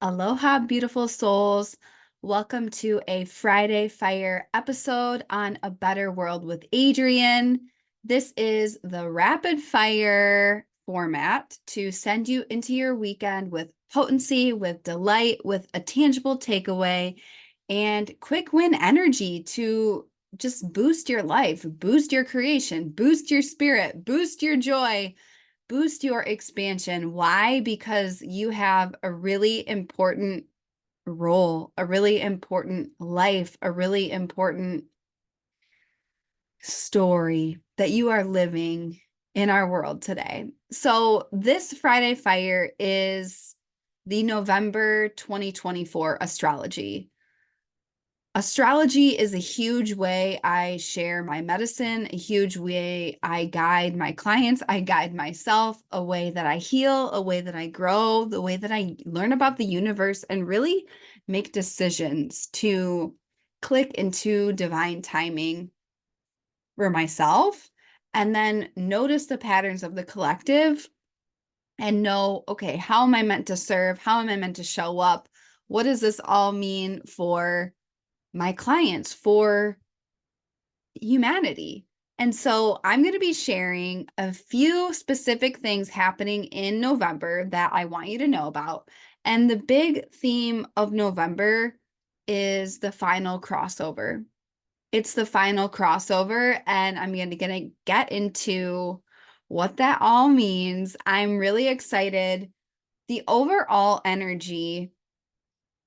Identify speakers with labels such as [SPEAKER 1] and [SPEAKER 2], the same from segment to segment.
[SPEAKER 1] Aloha, beautiful souls. Welcome to a Friday Fire episode on A Better World with Adrienne. This is the rapid fire format to send you into your weekend with potency, with delight, with a tangible takeaway, and quick win energy to just boost your life, boost your creation, boost your spirit, boost your joy, boost your expansion. Why? Because you have a really important role, a really important life, a really important story that you are living in our world today. So, this Friday Fire is the November 2024 astrology. Astrology is a huge way I share my medicine, a huge way I guide my clients, I guide myself, a way that I heal, a way that I grow, the way that I learn about the universe and really make decisions to click into divine timing for myself and then notice the patterns of the collective and know, okay, how am I meant to serve? How am I meant to show up? What does this all mean for my clients, for humanity? And so I'm going to be sharing a few specific things happening in November that I want you to know about. And the big theme of November is the final crossover. It's the final crossover, and I'm going to get into what that all means. I'm really excited. The overall energy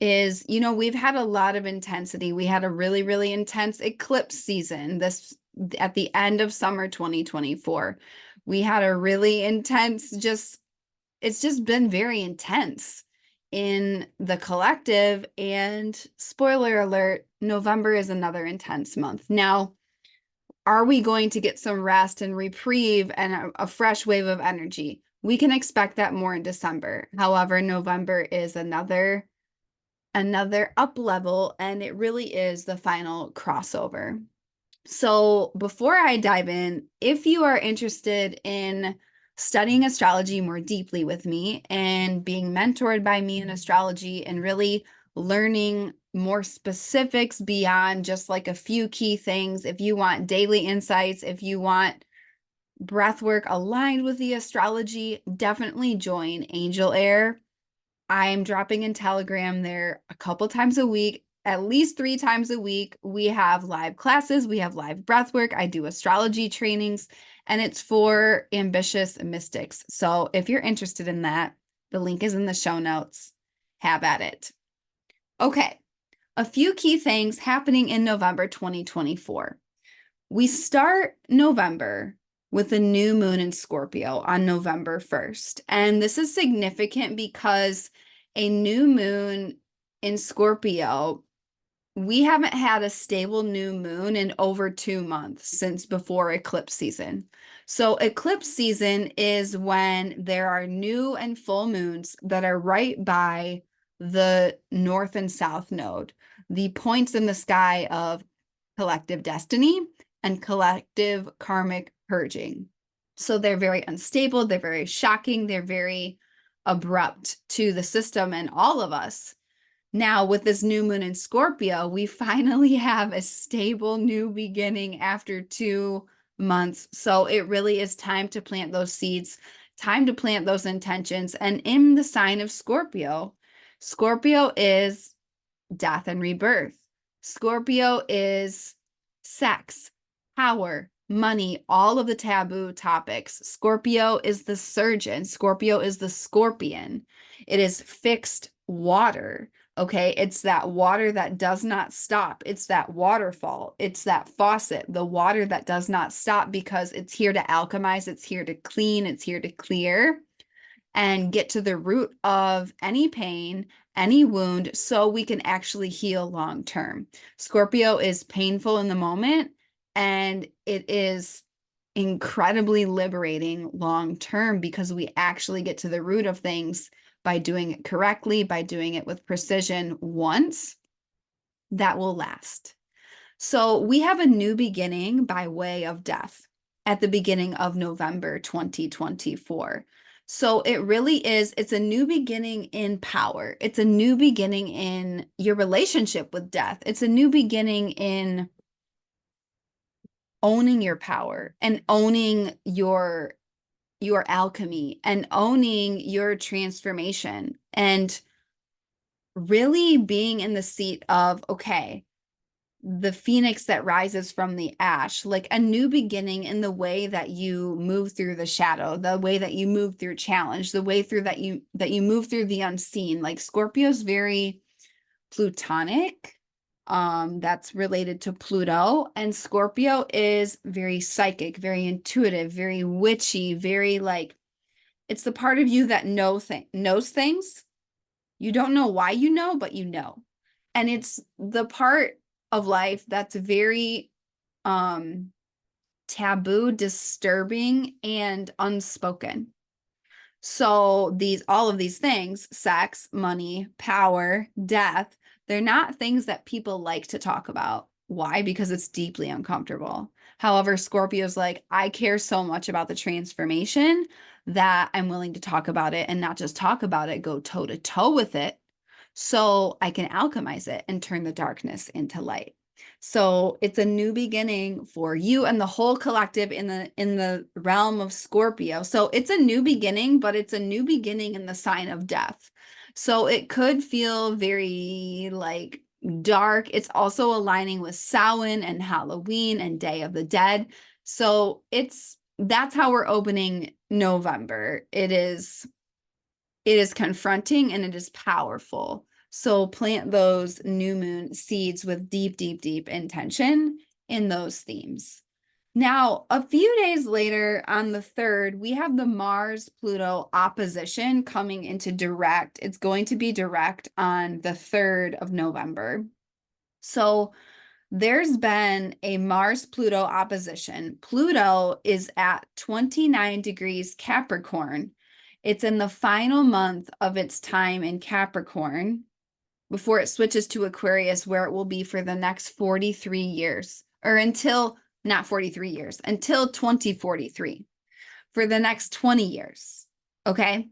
[SPEAKER 1] is, we've had a lot of intensity. We had a really, really intense eclipse season this at the end of summer 2024. We had a really intense, it's just been very intense in the collective. And spoiler alert, November is another intense month. Now, are we going to get some rest and reprieve and a fresh wave of energy? We can expect that more in December. However, November is another up level, and it really is the final crossover. So before I dive in, if you are interested in studying astrology more deeply with me and being mentored by me in astrology and really learning more specifics beyond just like a few key things, if you want daily insights, if you want breath work aligned with the astrology, definitely join Angel Air. I'm dropping in Telegram there a couple times a week, at least 3 times a week. We have live classes, we have live breath work, I do astrology trainings, and it's for ambitious mystics. So if you're interested in that, the link is in the show notes. Have at it. Okay, a few key things happening in November 2024. We start November with a new moon in Scorpio on November 1st. And this is significant because a new moon in Scorpio, we haven't had a stable new moon in over 2 months since before eclipse season. So eclipse season is when there are new and full moons that are right by the north and south node, the points in the sky of collective destiny and collective karmic purging. So they're very unstable, they're very shocking, they're very abrupt to the system and all of us. Now, with this new moon in Scorpio, we finally have a stable new beginning after 2 months. So it really is time to plant those seeds, time to plant those intentions. And in the sign of Scorpio, Scorpio is death and rebirth. Scorpio is sex, power, money, all of the taboo topics. Scorpio is the surgeon. Scorpio is the scorpion. It is fixed water. Okay, it's that water that does not stop. It's that waterfall. It's that faucet, the water that does not stop because it's here to alchemize, it's here to clean, it's here to clear and get to the root of any pain, any wound, so we can actually heal long term. Scorpio is painful in the moment, and it is incredibly liberating long term because we actually get to the root of things by doing it correctly, by doing it with precision once. That will last. So we have a new beginning by way of death at the beginning of November 2024. So it really is, it's a new beginning in power. It's a new beginning in your relationship with death. It's a new beginning in owning your power and owning your alchemy and owning your transformation and really being in the seat of, okay, the phoenix that rises from the ash, like a new beginning in the way that you move through the shadow, the way that you move through challenge, the way through that you move through the unseen. Like Scorpio's very plutonic. That's related to Pluto, and Scorpio is very psychic, very intuitive, very witchy, very like it's the part of you that knows things. You don't know why you know, but you know. And it's the part of life that's very um taboo, disturbing, and unspoken. So all of these things, sex, money, power, death, they're not things that people like to talk about. Why? Because it's deeply uncomfortable. However, Scorpio's like, I care so much about the transformation that I'm willing to talk about it, and not just talk about it, go toe to toe with it so I can alchemize it and turn the darkness into light. So it's a new beginning for you and the whole collective in the realm of Scorpio. So it's a new beginning, but it's a new beginning in the sign of death. So it could feel very like dark. It's also aligning with Samhain and Halloween and Day of the Dead. So that's how we're opening November. It is confronting and it is powerful. So plant those new moon seeds with deep, deep, deep intention in those themes. Now, a few days later, on the 3rd, we have the Mars-Pluto opposition coming into direct. It's going to be direct on the 3rd of November. So there's been a Mars-Pluto opposition. Pluto is at 29 degrees Capricorn. It's in the final month of its time in Capricorn before it switches to Aquarius, where it will be for the next 43 years, or until, not 43 years, until 2043, for the next 20 years. Okay.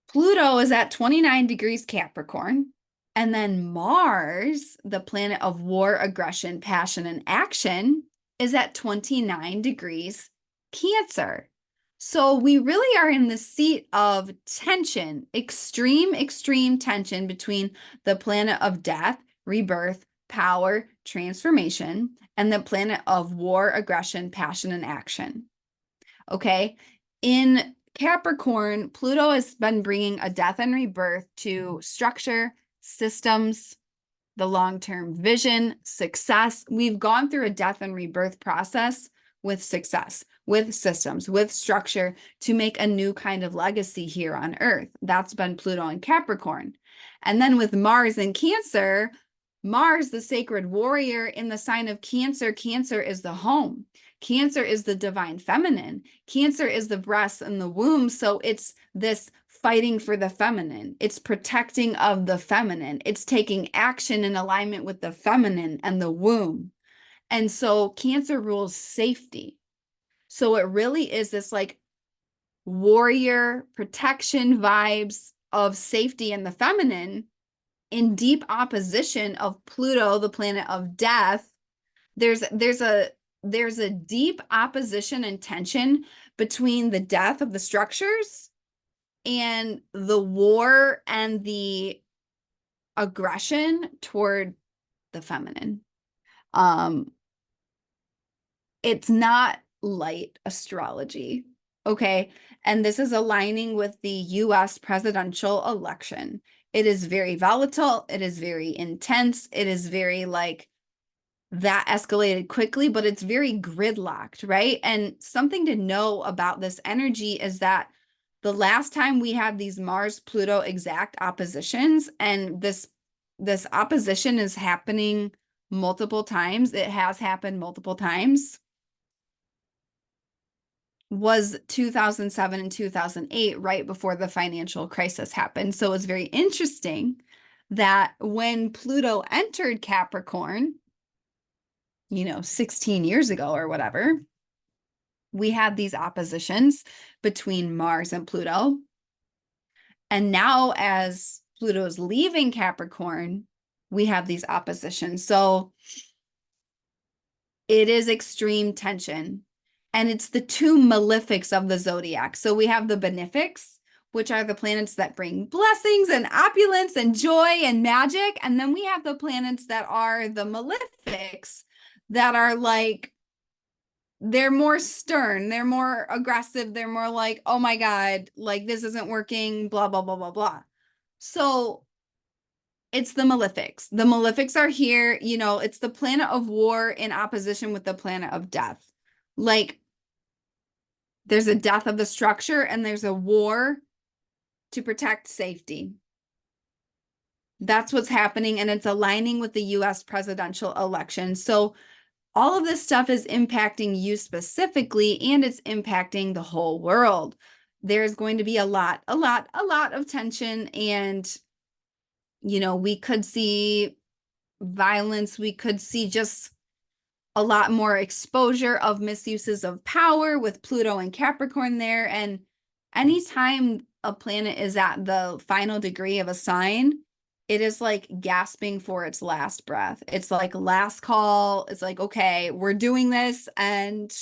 [SPEAKER 1] Pluto is at 29 degrees Capricorn. And then Mars, the planet of war, aggression, passion, and action, is at 29 degrees Cancer. So we really are in the seat of tension, extreme, extreme tension between the planet of death, rebirth, power, transformation, and the planet of war, aggression, passion, and action. Okay. In Capricorn, Pluto has been bringing a death and rebirth to structure, systems, the long-term vision, success. We've gone through a death and rebirth process with success, with systems, with structure to make a new kind of legacy here on Earth. That's been Pluto and Capricorn. And then with Mars and Cancer, Mars, the sacred warrior in the sign of Cancer, Cancer is the home. Cancer is the divine feminine. Cancer is the breast and the womb. So it's this fighting for the feminine. It's protecting of the feminine. It's taking action in alignment with the feminine and the womb. And so Cancer rules safety. So it really is this like warrior protection vibes of safety and the feminine in deep opposition of Pluto, the planet of death. There's a deep opposition and tension between the death of the structures and the war and the aggression toward the feminine. It's not light astrology, okay? And this is aligning with the US presidential election. It is very volatile, it is very intense, it is very like that escalated quickly, but it's very gridlocked, right? And something to know about this energy is that the last time we had these Mars-Pluto exact oppositions, and this opposition is happening multiple times, it has happened multiple times, was 2007 and 2008, right before the financial crisis happened. So it's very interesting that when Pluto entered Capricorn, 16 years ago or whatever, we had these oppositions between Mars and Pluto. And now as Pluto's leaving Capricorn, we have these oppositions. So it is extreme tension. And it's the two malefics of the zodiac. So we have the benefics, which are the planets that bring blessings and opulence and joy and magic. And then we have the planets that are the malefics, that are like, they're more stern, they're more aggressive, they're more like, oh my God, like this isn't working, blah, blah, blah, blah, blah. So it's the malefics. The malefics are here, you know, it's the planet of war in opposition with the planet of death. Like, there's a death of the structure and there's a war to protect safety. That's what's happening, and it's aligning with the US presidential election. So all of this stuff is impacting you specifically, and it's impacting the whole world. There's going to be a lot of tension, and, you know, we could see violence. We could see just a lot more exposure of misuses of power with Pluto and Capricorn there. And anytime a planet is at the final degree of a sign, it is like gasping for its last breath. It's like last call. It's like, okay, we're doing this, and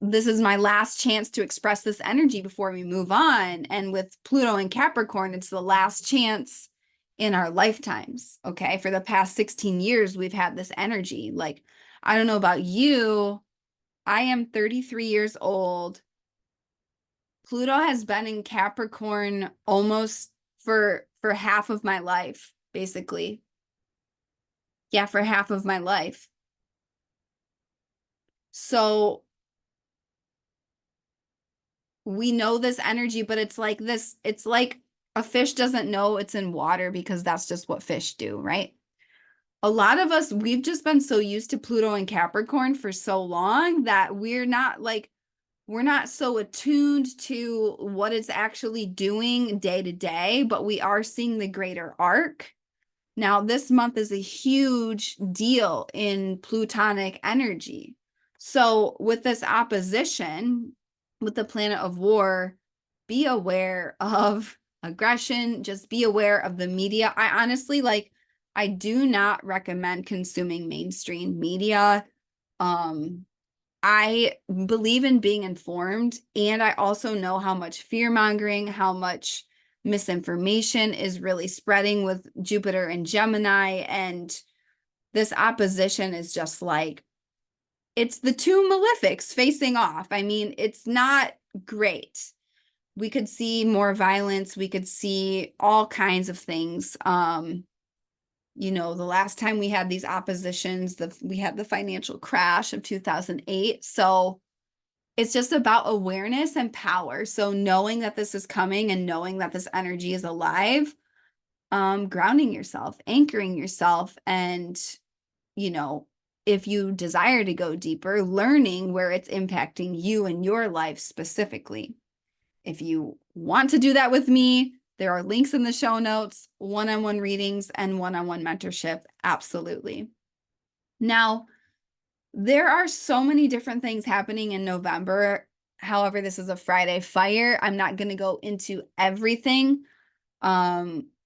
[SPEAKER 1] this is my last chance to express this energy before we move on. And with Pluto and Capricorn, it's the last chance in our lifetimes. Okay. For the past 16 years, we've had this energy. Like, I don't know about you. I am 33 years old. Pluto has been in Capricorn almost for half of my life, basically. Yeah, for half of my life. So we know this energy, but it's like this, it's like a fish doesn't know it's in water because that's just what fish do, right? A lot of us, we've just been so used to Pluto and Capricorn for so long that we're not so attuned to what it's actually doing day to day, but we are seeing the greater arc. Now, this month is a huge deal in Plutonic energy. So with this opposition, with the planet of war, be aware of aggression, just be aware of the media. I honestly, like, I do not recommend consuming mainstream media. I believe in being informed, and I also know how much fear mongering, how much misinformation is really spreading with Jupiter and Gemini. And this opposition is just like, it's the two malefics facing off. I mean, it's not great. We could see more violence. We could see all kinds of things. You know, the last time we had these oppositions, we had the financial crash of 2008. So it's just about awareness and power. So knowing that this is coming and knowing that this energy is alive, grounding yourself, anchoring yourself, and, you know, if you desire to go deeper, learning where it's impacting you and your life specifically. If you want to do that with me, there are links in the show notes, one-on-one readings and one-on-one mentorship. Absolutely. Now, there are so many different things happening in November. However, this is a Friday fire. I'm not going to go into everything.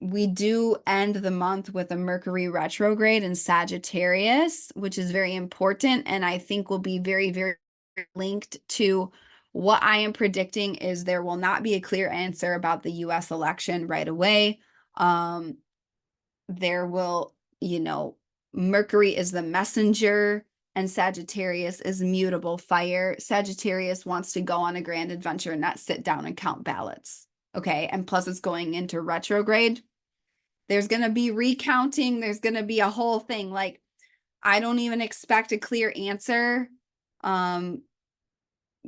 [SPEAKER 1] We do end the month with a Mercury retrograde in Sagittarius, which is very important, and I think will be very, very linked to what I am predicting is there will not be a clear answer about the US election right away. There will, you know, Mercury is the messenger and Sagittarius is mutable fire. Sagittarius wants to go on a grand adventure and not sit down and count ballots. Okay. And plus it's going into retrograde. There's going to be recounting. There's going to be a whole thing. Like, I don't even expect a clear answer.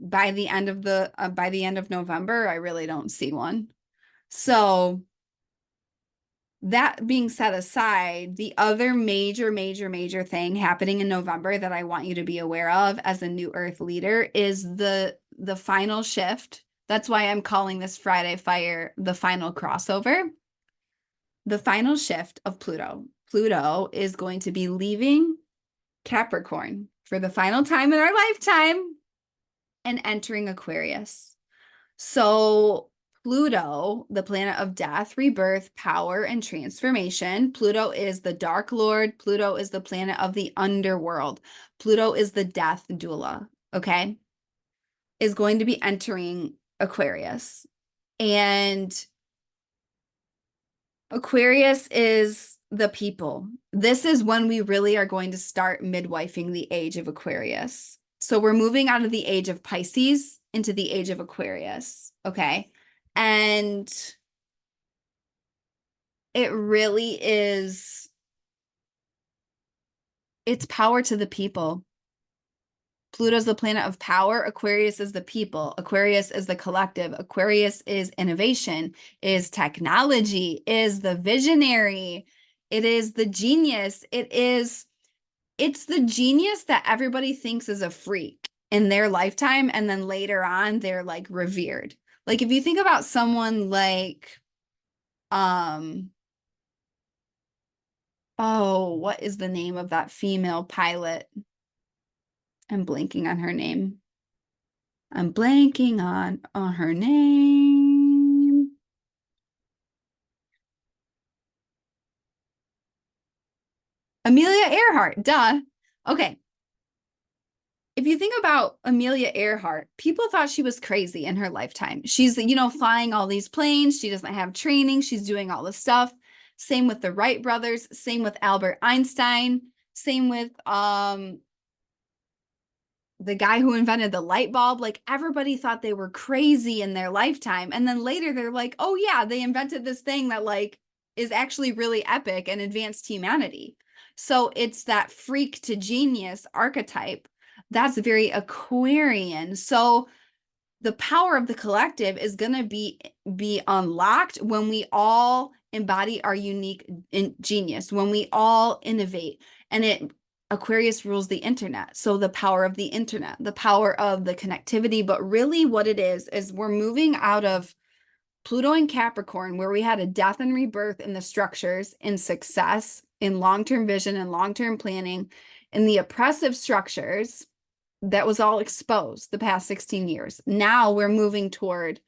[SPEAKER 1] By the end of November, I really don't see one. So that being set aside, the other major thing happening in November that I want you to be aware of as a new Earth leader is the final shift. That's why I'm calling this Friday Fire the final crossover. The final shift of Pluto. Pluto is going to be leaving Capricorn for the final time in our lifetime. and entering Aquarius. So Pluto, the planet of death, rebirth, power, and transformation. Pluto is the Dark Lord. Pluto is the planet of the underworld. Pluto is the death doula, okay? Is going to be entering Aquarius. And Aquarius is the people. This is when we really are going to start midwifing the age of Aquarius. So we're moving out of the age of Pisces into the age of Aquarius, okay? And it really is, it's power to the people. Pluto's the planet of power. Aquarius is the people. Aquarius is the collective. Aquarius is innovation, is technology, is the visionary. It is the genius. It's the genius that everybody thinks is a freak in their lifetime. And then later on, they're like revered. Like if you think about someone like, oh, what is the name of that female pilot? I'm blanking on her name. I'm blanking on her name. Amelia Earhart, duh. Okay. If you think about Amelia Earhart, people thought she was crazy in her lifetime. She's, flying all these planes. She doesn't have training. She's doing all this stuff. Same with the Wright brothers. Same with Albert Einstein. Same with the guy who invented the light bulb. Like everybody thought they were crazy in their lifetime. And then later they're like, oh yeah, they invented this thing that like is actually really epic and advanced humanity. So it's that freak to genius archetype. That's very Aquarian. So the power of the collective is going to be unlocked when we all embody our unique genius, when we all innovate. And Aquarius rules the internet. So the power of the internet, the power of the connectivity, but really what it is we're moving out of Pluto and Capricorn, where we had a death and rebirth in the structures, in success, in long-term vision and long-term planning, in the oppressive structures that was all exposed the past 16 years. Now we're moving toward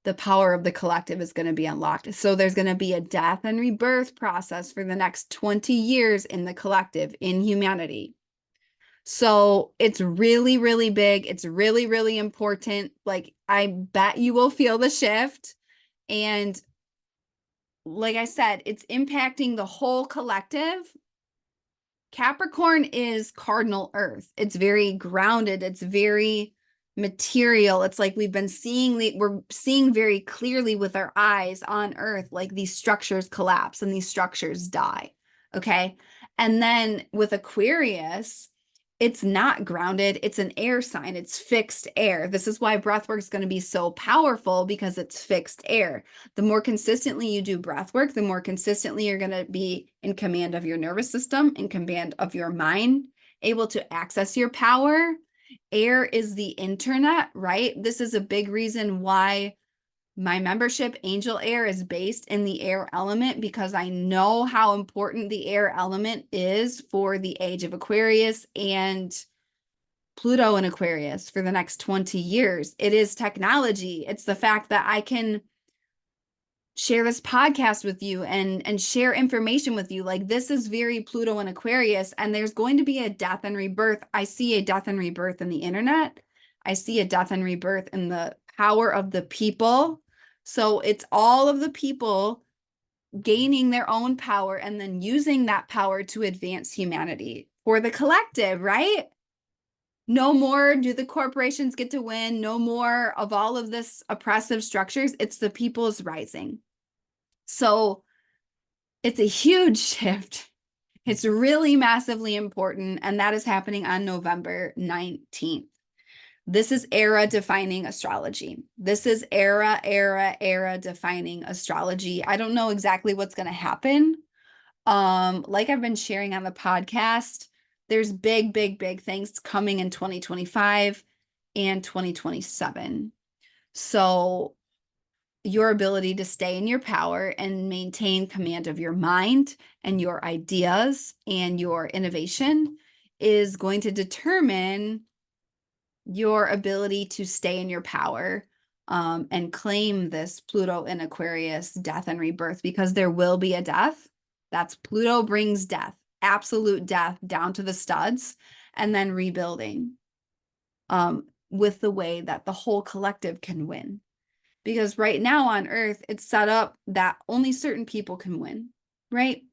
[SPEAKER 1] the power of the collective is going to be unlocked. So there's going to be a death and rebirth process for the next 20 years in the collective, in humanity. So it's really, really big. It's really, really important. Like, I bet you will feel the shift. And like I said, it's impacting the whole collective. Capricorn is cardinal earth. It's very grounded. It's very material. It's like we're seeing very clearly with our eyes on earth, like these structures collapse and these structures die. Okay. And then with Aquarius, it's not grounded. It's an air sign. It's fixed air. This is why breath work is going to be so powerful, because it's fixed air. The more consistently you do breath work, the more consistently you're going to be in command of your nervous system, in command of your mind, able to access your power. Air is the internet, right? This is a big reason why my membership, Angel Air, is based in the air element, because I know how important the air element is for the age of Aquarius and Pluto in Aquarius for the next 20 years. It is technology. It's the fact that I can share this podcast with you and share information with you. Like, this is very Pluto and Aquarius, and there's going to be a death and rebirth. I see a death and rebirth in the internet. I see a death and rebirth in the power of the people. So it's all of the people gaining their own power and then using that power to advance humanity for the collective, right? No more do the corporations get to win. No more of all of this oppressive structures. It's the people's rising. So it's a huge shift. It's really massively important. And that is happening on November 19th. This is era defining astrology. This is era defining astrology. I don't know exactly what's going to happen. Like I've been sharing on the podcast, there's big things coming in 2025 and 2027. So your ability to stay in your power and maintain command of your mind and your ideas and your innovation is going to determine your ability to stay in your power and claim this Pluto in Aquarius death and rebirth, because there will be a death. That's Pluto brings death, absolute death down to the studs, and then rebuilding with the way that the whole collective can win. Because right now on Earth, it's set up that only certain people can win, right?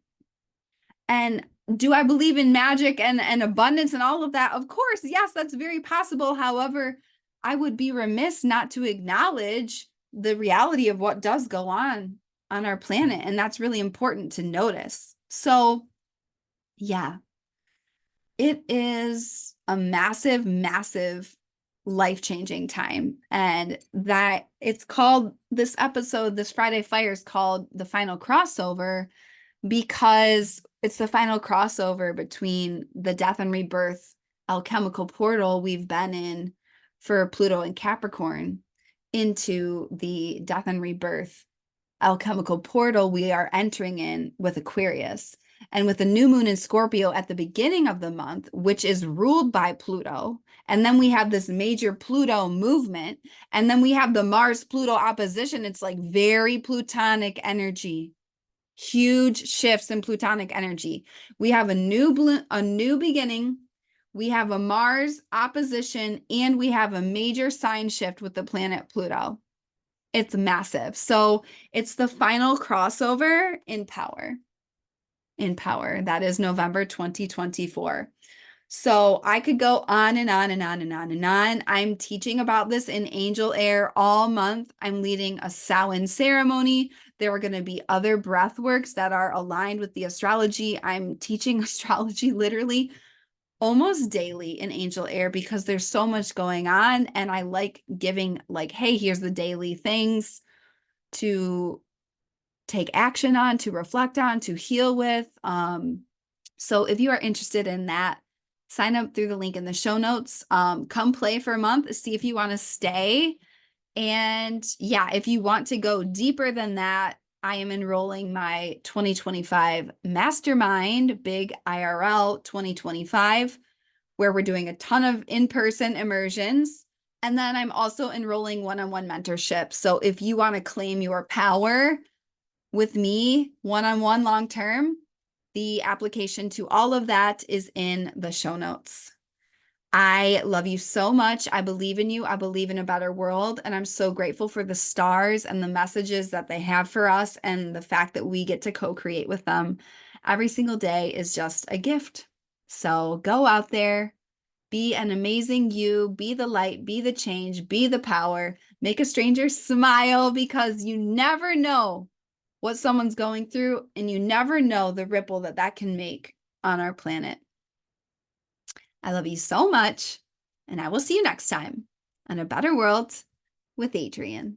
[SPEAKER 1] And do I believe in magic and abundance and all of that? Of course, yes, that's very possible. However, I would be remiss not to acknowledge the reality of what does go on our planet. And that's really important to notice. So, yeah, it is a massive, massive life-changing time. And that it's called, this episode, this Friday Fire is called The Final Crossover, because it's the final crossover between the death and rebirth alchemical portal we've been in for Pluto and Capricorn into the death and rebirth alchemical portal we are entering in with Aquarius. And with the new moon in Scorpio at the beginning of the month, which is ruled by Pluto. And then we have this major Pluto movement. And then we have the Mars-Pluto opposition. It's like very Plutonic energy. Huge shifts in Plutonic energy. We have a new beginning. We have a Mars opposition, and we have a major sign shift with the planet Pluto. It's massive. So it's the final crossover in power. In power. That is November 2024. So I could go on and on and on and on and on. I'm teaching about this in Angel Air all month. I'm leading a Samhain ceremony. There are going to be other breath works that are aligned with the astrology. I'm teaching astrology literally almost daily in Angel Air because there's so much going on. And I like giving like, hey, here's the daily things to take action on, to reflect on, to heal with. So if you are interested in that, sign up through the link in the show notes. Come play for a month, see if you want to stay. And yeah, if you want to go deeper than that, I am enrolling my 2025 Mastermind Big IRL 2025, where we're doing a ton of in-person immersions. And then I'm also enrolling one-on-one mentorship. So if you want to claim your power with me one-on-one long-term, the application to all of that is in the show notes. I love you so much. I believe in you. I believe in a better world. And I'm so grateful for the stars and the messages that they have for us, and the fact that we get to co-create with them. Every single day is just a gift. So go out there, be an amazing you, be the light, be the change, be the power, make a stranger smile, because you never know what someone's going through, and you never know the ripple that that can make on our planet. I love you so much, and I will see you next time on A Better World with Adrienne.